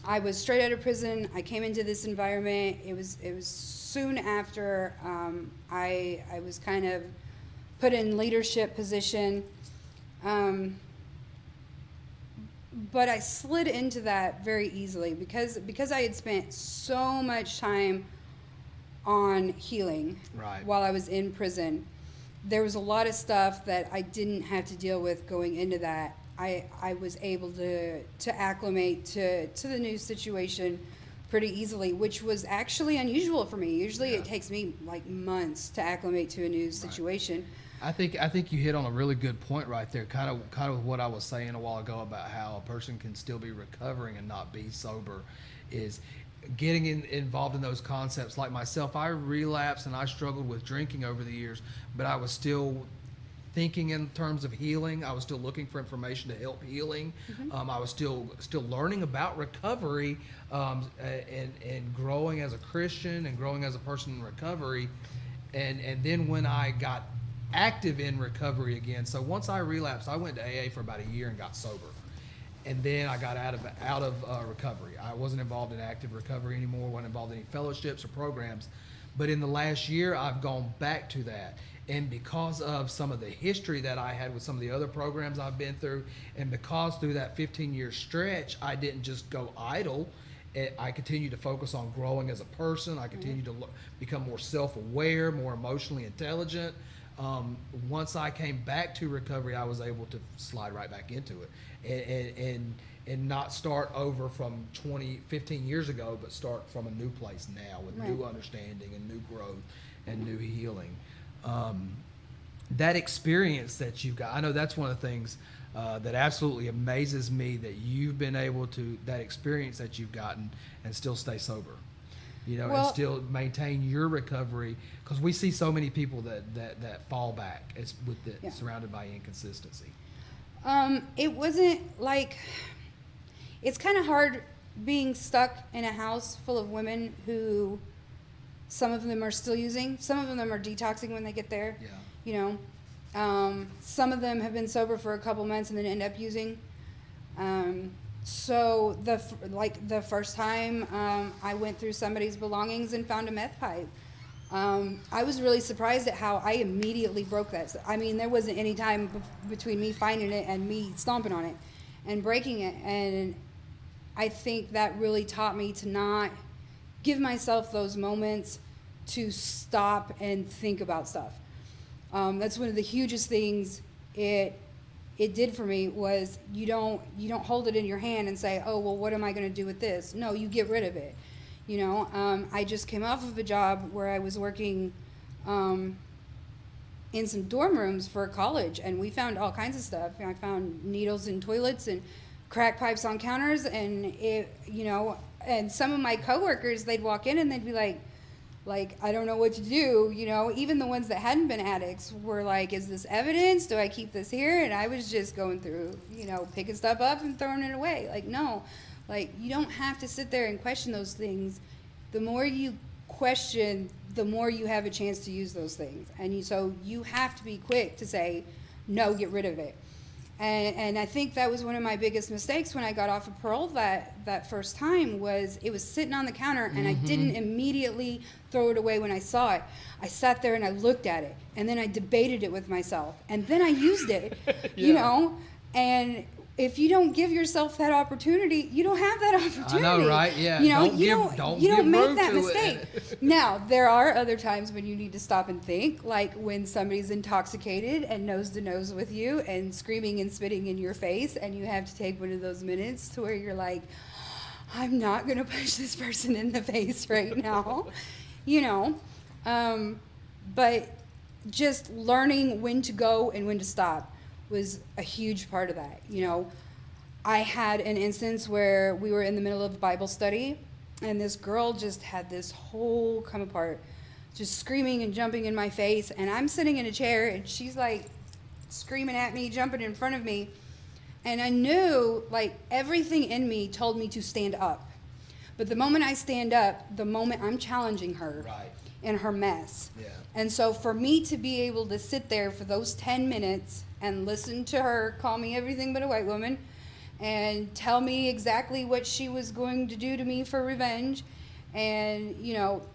I was straight out of prison. I came into this environment. It was soon after I was kind of put in leadership position. but I slid into that very easily because I had spent so much time on healing Right. while I was in prison. There was a lot of stuff that I didn't have to deal with going into that. I was able to acclimate to the new situation pretty easily, which was actually unusual for me. Usually it takes me like months to acclimate to a new situation. I think you hit on a really good point right there. Kind of what I was saying a while ago about how a person can still be recovering and not be sober, is getting involved in those concepts. Like myself, I relapsed and I struggled with drinking over the years, but I was still thinking in terms of healing. I was still looking for information to help healing. I was still learning about recovery, and growing as a Christian and growing as a person in recovery. And then when I got active in recovery again, so once I relapsed, I went to AA for about a year and got sober. And then I got out of recovery. I wasn't involved in active recovery anymore, wasn't involved in any fellowships or programs. But in the last year, I've gone back to that. And because of some of the history that I had with some of the other programs I've been through, and because through that 15-year stretch, I didn't just go idle. I continued to focus on growing as a person. I continued to become more self-aware, more emotionally intelligent. Once I came back to recovery, I was able to slide right back into it and not start over from 15 years ago, but start from a new place now with new understanding and new growth and new healing. That experience that you've got, I know that's one of the things that absolutely amazes me, that you've been able to, that experience that you've gotten and still stay sober. And still maintain your recovery, because we see so many people that fall back surrounded by inconsistency. It wasn't like, it's kind of hard being stuck in a house full of women who, some of them are still using, some of them are detoxing when they get there. Some of them have been sober for a couple months and then end up using. So the first time I went through somebody's belongings and found a meth pipe, I was really surprised at how I immediately broke that. I mean, there wasn't any time between me finding it and me stomping on it and breaking it. And I think that really taught me to not give myself those moments to stop and think about stuff. That's one of the hugest things it did for me, was you don't hold it in your hand and say, oh, well, what am I going to do with this? No, you get rid of it. I just came off of a job where I was working in some dorm rooms for college, and we found all kinds of stuff. I found needles in toilets and crack pipes on counters, and and some of my coworkers, they'd walk in and they'd be like, I don't know what to do. Even the ones that hadn't been addicts were like, is this evidence? Do I keep this here? And I was just going through, picking stuff up and throwing it away. No, you don't have to sit there and question those things. The more you question, the more you have a chance to use those things. And so you have to be quick to say, no, get rid of it. And I think that was one of my biggest mistakes when I got off of parole that first time, was it was sitting on the counter, and I didn't immediately throw it away when I saw it. I sat there and I looked at it, and then I debated it with myself, and then I used it, and if you don't give yourself that opportunity, you don't have that opportunity. I know, right? Yeah. You don't make that mistake. Now, there are other times when you need to stop and think, like when somebody's intoxicated and nose to nose with you and screaming and spitting in your face, and you have to take one of those minutes to where you're like, I'm not going to punch this person in the face right now. But just learning when to go and when to stop was a huge part of that. I had an instance where we were in the middle of Bible study, and this girl just had this whole come apart, just screaming and jumping in my face, and I'm sitting in a chair, and she's like screaming at me, jumping in front of me, and I knew, everything in me told me to stand up. But the moment I stand up, the moment I'm challenging her in her mess. Yeah. And so for me to be able to sit there for those 10 minutes and listen to her call me everything but a white woman and tell me exactly what she was going to do to me for revenge, and,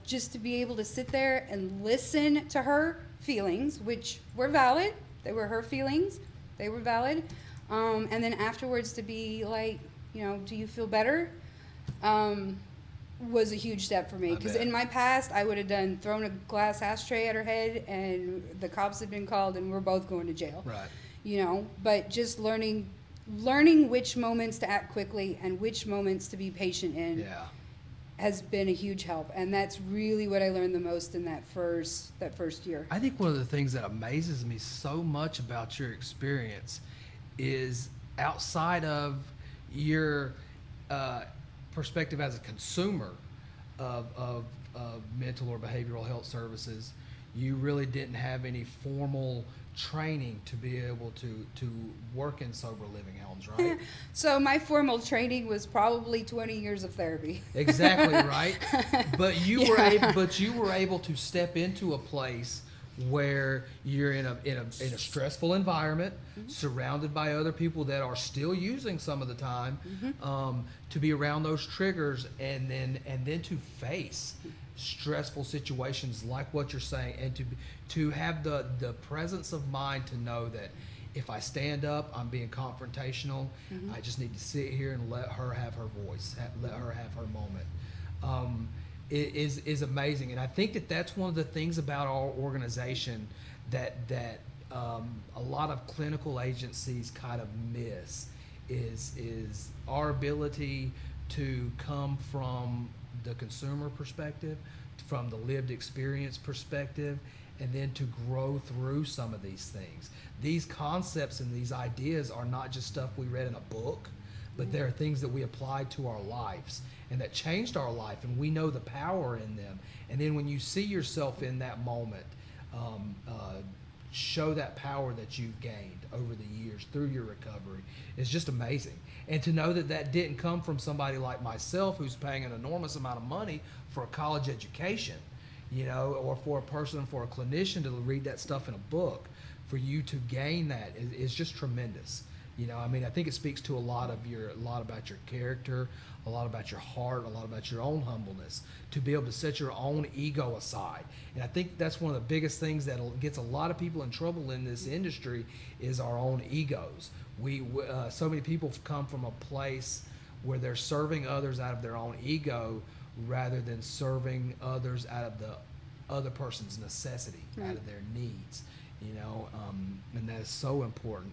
just to be able to sit there and listen to her feelings, which were valid. They were her feelings. They were valid. And then afterwards to be like, do you feel better? Was a huge step for me, because in my past I would have thrown a glass ashtray at her head and the cops had been called and we're both going to jail. Right. But just learning which moments to act quickly and which moments to be patient in. Yeah. Has been a huge help, and that's really what I learned the most in that first year. I think one of the things that amazes me so much about your experience is, outside of your perspective as a consumer of mental or behavioral health services, you really didn't have any formal training to be able to work in sober living homes, right? So my formal training was probably 20 years of therapy. Exactly, right. But you Yeah. were able to step into a place where you're in a stressful environment, surrounded by other people that are still using some of the time, to be around those triggers, and then to face stressful situations like what you're saying, and to have the presence of mind to know that if I stand up, I'm being confrontational. I just need to sit here and let her have her voice, let her have her moment. Is amazing, and I think that's one of the things about our organization that a lot of clinical agencies kind of miss is our ability to come from the consumer perspective, from the lived experience perspective, and then to grow through some of these things. These concepts and these ideas are not just stuff we read in a book, but they're things that we applied to our lives and that changed our life, and we know the power in them. And then when you see yourself in that moment, show that power that you've gained over the years through your recovery is just amazing. And to know that didn't come from somebody like myself, who's paying an enormous amount of money for a college education, or for a clinician to read that stuff in a book, for you to gain that is just tremendous. I think it speaks to a lot about your character, a lot about your heart, a lot about your own humbleness, to be able to set your own ego aside. And I think that's one of the biggest things that gets a lot of people in trouble in this industry is our own egos. So many people come from a place where they're serving others out of their own ego rather than serving others out of the other person's necessity, out of their needs, and that is so important.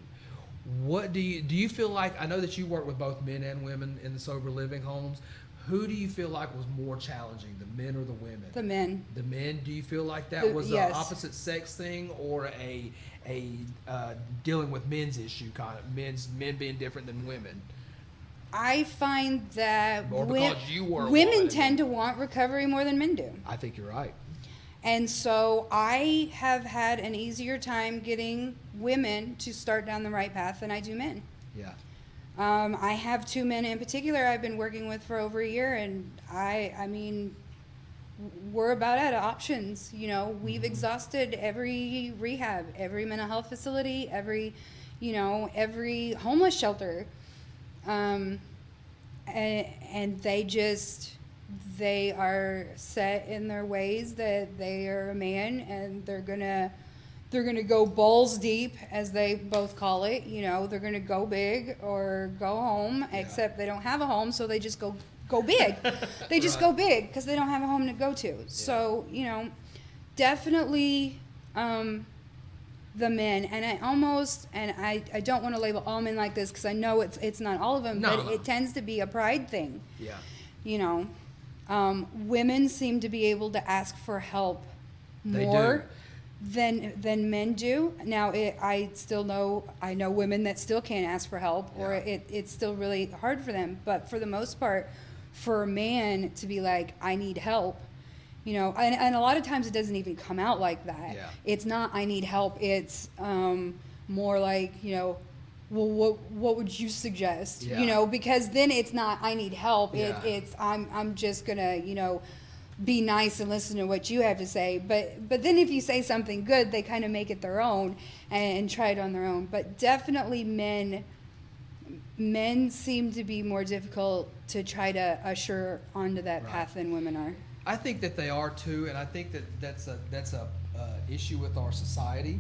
What do you feel like? I know that you work with both men and women in the sober living homes. Who do you feel like was more challenging, the men or the women? The men. The men. Do you feel like that was yes. an opposite sex thing, or a dealing with men's issue, kind of men being different than women? I find that women tend to want recovery more than men do. I think you're right. And so I have had an easier time getting women to start down the right path than I do men. Yeah. I have two men in particular I've been working with for over a year, and I mean, we're about out of options. We've exhausted every rehab, every mental health facility, every homeless shelter. And they are set in their ways that they are a man, and they're gonna go balls deep, as they both call it. They're gonna go big or go home, except they don't have a home, so they just go big. They just go big because they don't have a home to go to. Yeah. So definitely the men, and I don't want to label all men like this, because I know it's not all of them, but it tends to be a pride thing. Yeah. Women seem to be able to ask for help more than men do. Now, I know women that still can't ask for help, or it's still really hard for them. But for the most part, for a man to be like, I need help, and a lot of times it doesn't even come out like that. Yeah. It's not, I need help. It's more like, well, what would you suggest? Yeah. Because then it's not, I need help. Yeah. It's I'm just gonna, be nice and listen to what you have to say. But then if you say something good, they kind of make it their own and try it on their own. But definitely men seem to be more difficult to try to usher onto that path than women are. I think that they are too, and I think that's a issue with our society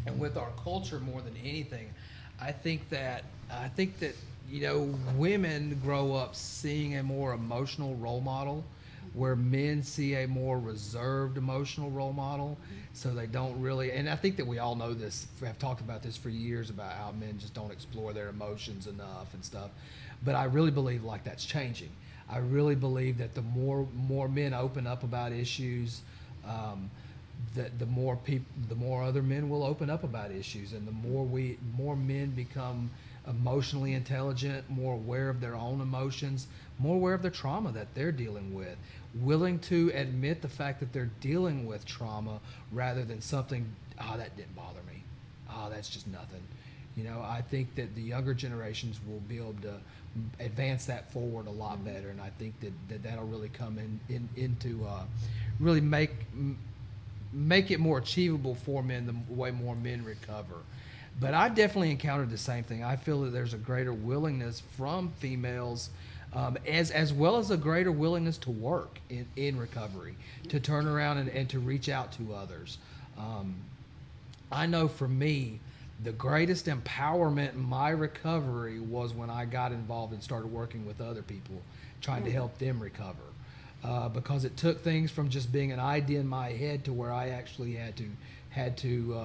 and with our culture more than anything. I think that women grow up seeing a more emotional role model, where men see a more reserved emotional role model. So they don't really, and I think that we all know this. We have talked about this for years about how men just don't explore their emotions enough and stuff. But I really believe like that's changing. I really believe that the more men open up about issues, the more other men will open up about issues, and the more men become emotionally intelligent, more aware of their own emotions, more aware of the trauma that they're dealing with, willing to admit the fact that they're dealing with trauma rather than something, that didn't bother me, that's just nothing. I think that the younger generations will be able to advance that forward a lot better, and I think that'll really come into really make it more achievable for men the way more men recover. But I definitely encountered the same thing. I feel that there's a greater willingness from females, as well as a greater willingness to work in recovery, to turn around and to reach out to others. I know for me, the greatest empowerment in my recovery was when I got involved and started working with other people, trying to help them recover. Because it took things from just being an idea in my head to where I actually had to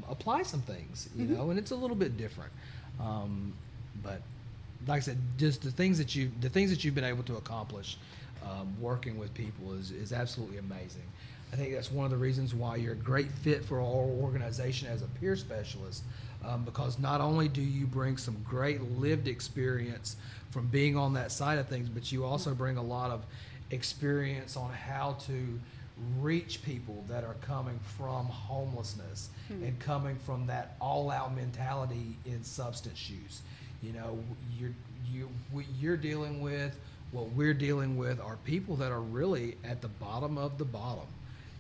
apply some things, and it's a little bit different. But like I said, just the things that you've been able to accomplish working with people is absolutely amazing. I think that's one of the reasons why you're a great fit for our organization as a peer specialist, because not only do you bring some great lived experience from being on that side of things, but you also bring a lot of experience on how to reach people that are coming from homelessness and coming from that all-out mentality in substance use. You're dealing with, what we're dealing with are people that are really at the bottom of the bottom.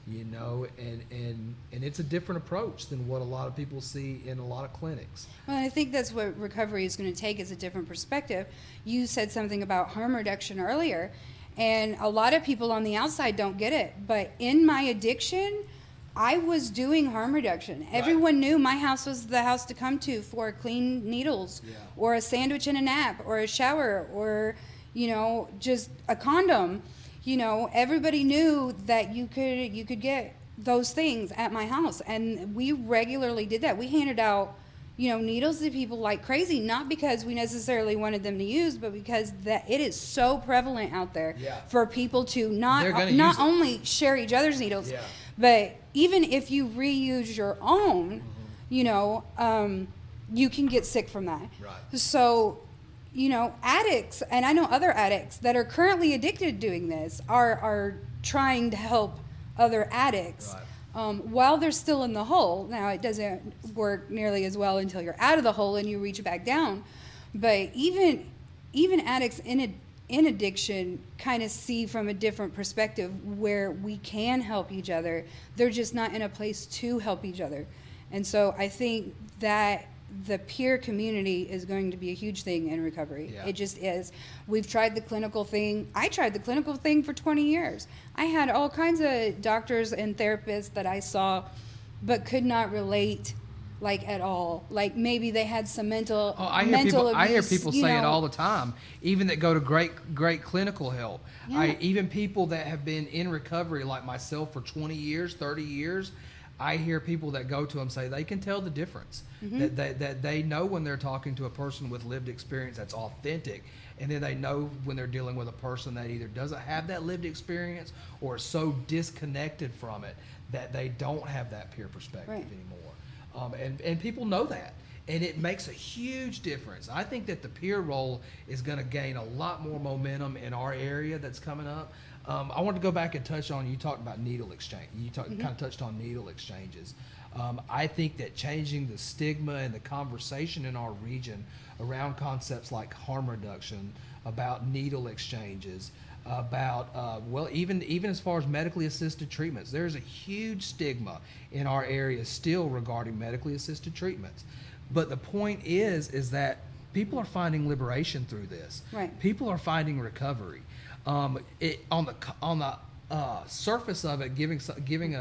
And it's a different approach than what a lot of people see in a lot of clinics. Well, I think that's what recovery is going to take, is a different perspective. You said something about harm reduction earlier, and a lot of people on the outside don't get it. But in my addiction, I was doing harm reduction. Right. Everyone knew my house was the house to come to for clean needles, or a sandwich and a nap, or a shower, or, just a condom. Everybody knew that you could get those things at my house, and we regularly did that. We handed out, needles to people like crazy, not because we necessarily wanted them to use, but because that it is so prevalent out there for people to not only share each other's needles, but even if you reuse your own, you can get sick from that. Right. So, addicts, and I know other addicts that are currently addicted to doing this, are trying to help other addicts while they're still in the hole. Now, it doesn't work nearly as well until you're out of the hole and you reach back down. But even addicts in addiction kind of see from a different perspective where we can help each other. They're just not in a place to help each other. And so I think that the peer community is going to be a huge thing in recovery. Yeah. It just is. We've tried the clinical thing. I tried the clinical thing for 20 years. I had all kinds of doctors and therapists that I saw, but could not relate at all. Like maybe they had some mental abuse. I hear people say it all the time, even that go to great clinical help. Yeah. Even people that have been in recovery like myself for 20 years, 30 years, I hear people that go to them say they can tell the difference. Mm-hmm. That they know when they're talking to a person with lived experience that's authentic, and then they know when they're dealing with a person that either doesn't have that lived experience or is so disconnected from it that they don't have that peer perspective anymore. And people know that, and it makes a huge difference. I think that the peer role is going to gain a lot more momentum in our area that's coming up. I want to go back and touch on, you talked about needle exchange. You kind of touched on needle exchanges. I think that changing the stigma and the conversation in our region around concepts like harm reduction, about needle exchanges, about, even as far as medically assisted treatments, there's a huge stigma in our area still regarding medically assisted treatments. But the point is that people are finding liberation through this. Right. People are finding recovery. On the surface of it, giving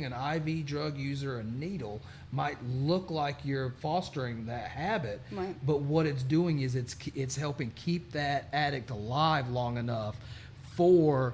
an IV drug user a needle might look like you're fostering that habit, Right. but what it's doing is it's helping keep that addict alive long enough for.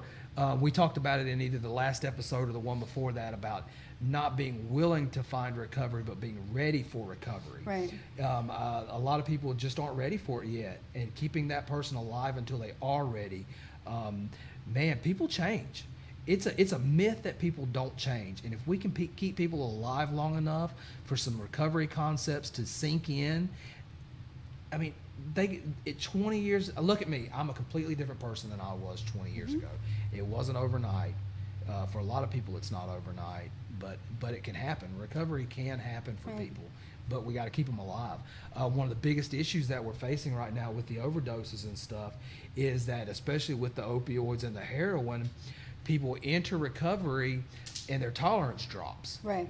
We talked about it in either the last episode or the one before that about not being willing to find recovery, but being ready for recovery. Right. A lot of people just aren't ready for it yet, and keeping that person alive until they are ready. Man, people change. It's a myth that people don't change, and if we can keep people alive long enough for some recovery concepts to sink in, I mean, 20 years. Look at me. I'm a completely different person than I was 20 years ago. It wasn't overnight. For a lot of people, it's not overnight, but it can happen. Recovery can happen for people, but we got to keep them alive. One of the biggest issues that we're facing right now with the overdoses and stuff is that, especially with the opioids and the heroin, people enter recovery and their tolerance drops. Right.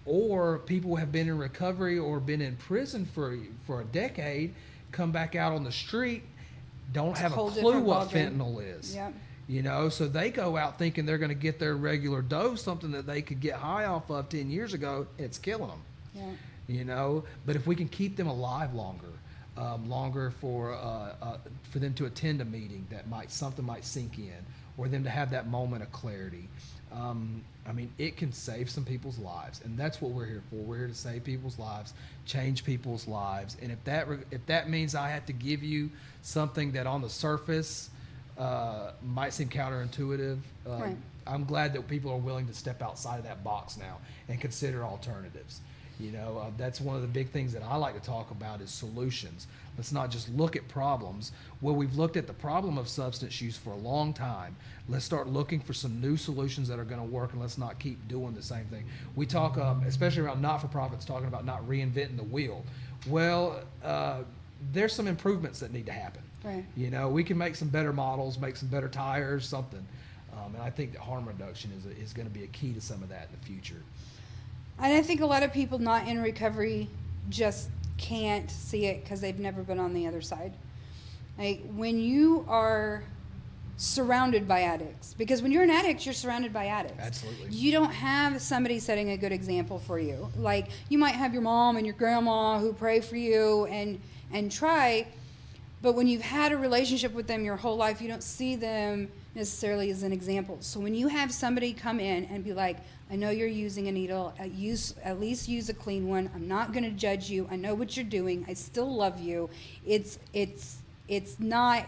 Or people have been in recovery or been in prison for a decade, come back out on the street, don't have a clue what fentanyl is. Yep. You know, so they go out thinking they're going to get their regular dose, something that they could get high off of 10 years ago. It's killing them. Yeah. You know, but if we can keep them alive longer for them to attend a meeting that something might sink in, or them to have that moment of clarity. I mean, it can save some people's lives, and that's what we're here for. We're here to save people's lives, change people's lives, and if that means I have to give you something that on the surface might seem counterintuitive, Right. I'm glad that people are willing to step outside of that box now and consider alternatives. You know, that's one of the big things that I like to talk about is solutions. Let's not just look at problems. Well, we've looked at the problem of substance use for a long time. Let's start looking for some new solutions that are going to work, and let's not keep doing the same thing. We talk, especially around not-for-profits, talking about not reinventing the wheel. Well, there's some improvements that need to happen. Right. You know, we can make some better models, make some better tires, something. And I think that harm reduction is going to be a key to some of that in the future. And I think a lot of people not in recovery just can't see it because they've never been on the other side. Like when you are surrounded by addicts, because when you're an addict, you're surrounded by addicts. Absolutely. You don't have somebody setting a good example for you. Like you might have your mom and your grandma who pray for you and try, but when you've had a relationship with them your whole life, you don't see them necessarily as an example. So when you have somebody come in and be like, I know you're using a needle, at least use a clean one. I'm not going to judge you. I know what you're doing. I still love you. It's not,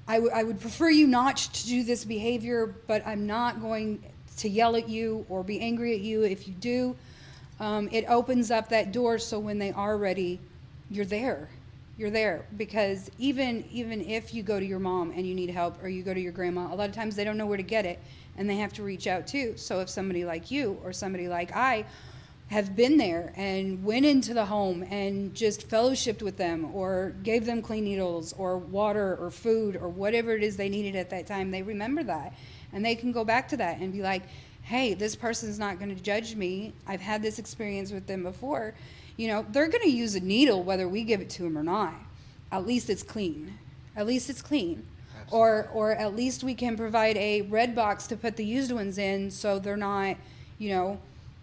I would prefer you not to do this behavior, but I'm not going to yell at you or be angry at you if you do. It opens up that door so when they are ready, you're there. You're there, because even if you go to your mom and you need help, or you go to your grandma, a lot of times they don't know where to get it and they have to reach out too. So if somebody like you or somebody like I have been there and went into the home and just fellowshipped with them or gave them clean needles or water or food or whatever it is they needed at that time, they remember that and they can go back to that and be like, hey, this person's not going to judge me. I've had this experience with them before. You know, they're going to use a needle whether we give it to them or not. At least it's clean. At least it's clean. Or at least we can provide a red box to put the used ones in so they're not, you know,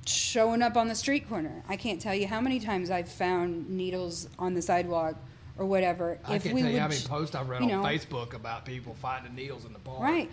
showing up on the street corner. I can't tell you how many times I've found needles on the sidewalk or whatever. I can't tell you how many posts I've read on Facebook about people finding needles in the park. Right.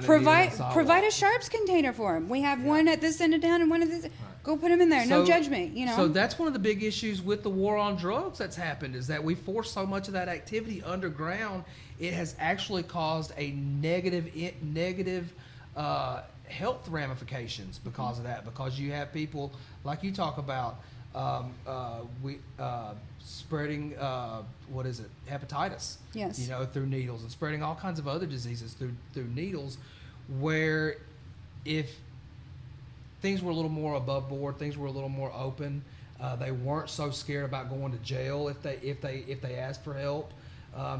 Provide a sharps container for them. We have one at this end of town and one at this. Right. Go put them in there. No judgment. You know. So that's one of the big issues with the war on drugs that's happened, is that we force so much of that activity underground. It has actually caused a negative health ramifications because of that. Because you have people like you talk about spreading hepatitis. Yes. You know, through needles, and spreading all kinds of other diseases through needles, where if things were a little more above board, things were a little more open, they weren't so scared about going to jail if they asked for help.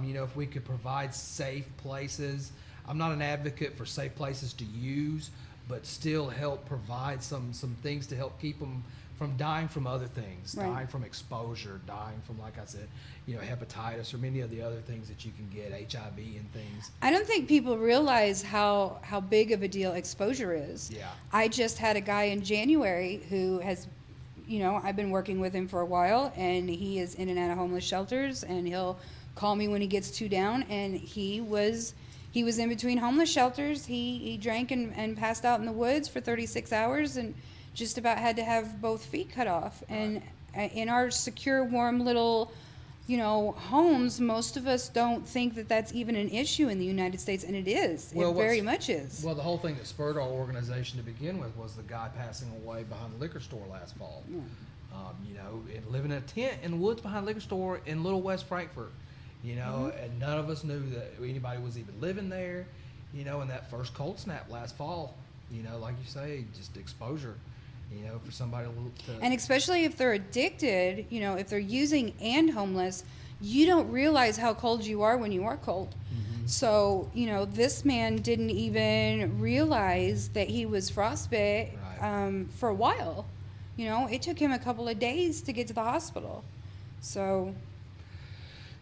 You know, if we could provide safe places. I'm not an advocate for safe places to use, but still help provide some things to help keep them from dying from other things, Right. dying from exposure, dying from, like I said, hepatitis or many of the other things that you can get, HIV and things. I don't think people realize how big of a deal exposure is. Yeah. I just had a guy in January who has, I've been working with him for a while, and he is in and out of homeless shelters, and he'll call me when he gets too down, and he was in between homeless shelters. He drank and passed out in the woods for 36 hours and just about had to have both feet cut off. And in our secure, warm little homes, most of us don't think that that's even an issue in the United States, and it is. Well, It very much is. Well, the whole thing that spurred our organization to begin with was the guy passing away behind the liquor store last fall. Yeah. And living in a tent in the woods behind a liquor store in Little West Frankfort. And none of us knew that anybody was even living there. And that first cold snap last fall, like you say, just exposure. For somebody to... And especially if they're addicted, if they're using and homeless, you don't realize how cold you are when you are cold. Mm-hmm. So, this man didn't even realize that he was frostbite Right. for a while. It took him a couple of days to get to the hospital.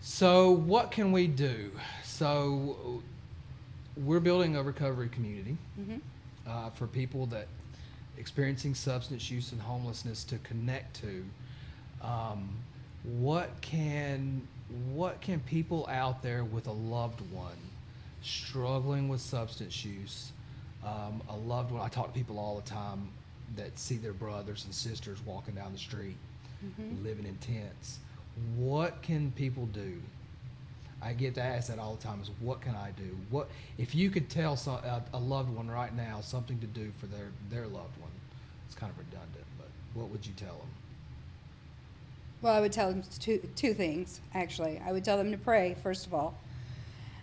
So what can we do? So we're building a recovery community for people that experiencing substance use and homelessness to connect to. What can people out there with a loved one struggling with substance use, a loved one? I talk to people all the time that see their brothers and sisters walking down the street, living in tents. What can people do? I get to ask that all the time: is what can I do? What if you could tell a loved one right now something to do for their loved one? It's kind of redundant, but what would you tell them? Well, I would tell them two things, actually. I would tell them to pray, first of all.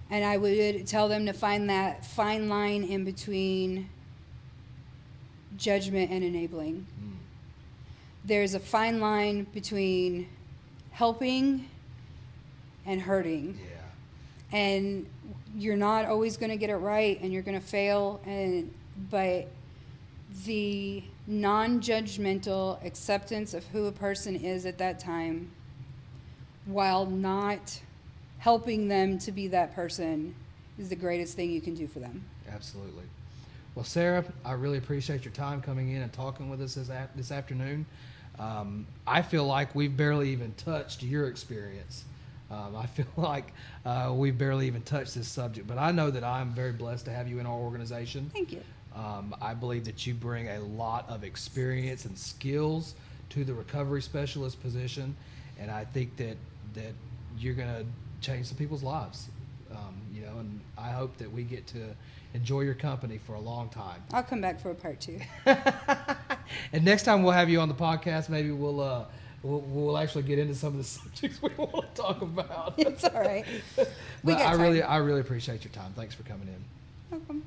And I would tell them to find that fine line in between judgment and enabling. There's a fine line between helping and hurting. Yeah. And you're not always going to get it right, and you're going to fail. But the non-judgmental acceptance of who a person is at that time, while not helping them to be that person, is the greatest thing you can do for them. Absolutely. Well, Sarah, I really appreciate your time coming in and talking with us this afternoon. I feel like we've barely even touched your experience. I feel like we've barely even touched this subject, but I know that I'm very blessed to have you in our organization. Thank you. I believe that you bring a lot of experience and skills to the recovery specialist position, and I think that you're going to change some people's lives. And I hope that we get to enjoy your company for a long time. I'll come back for a part 2. And next time we'll have you on the podcast, maybe we'll actually get into some of the subjects we want to talk about. It's all right. But I really appreciate your time. Thanks for coming in. Welcome.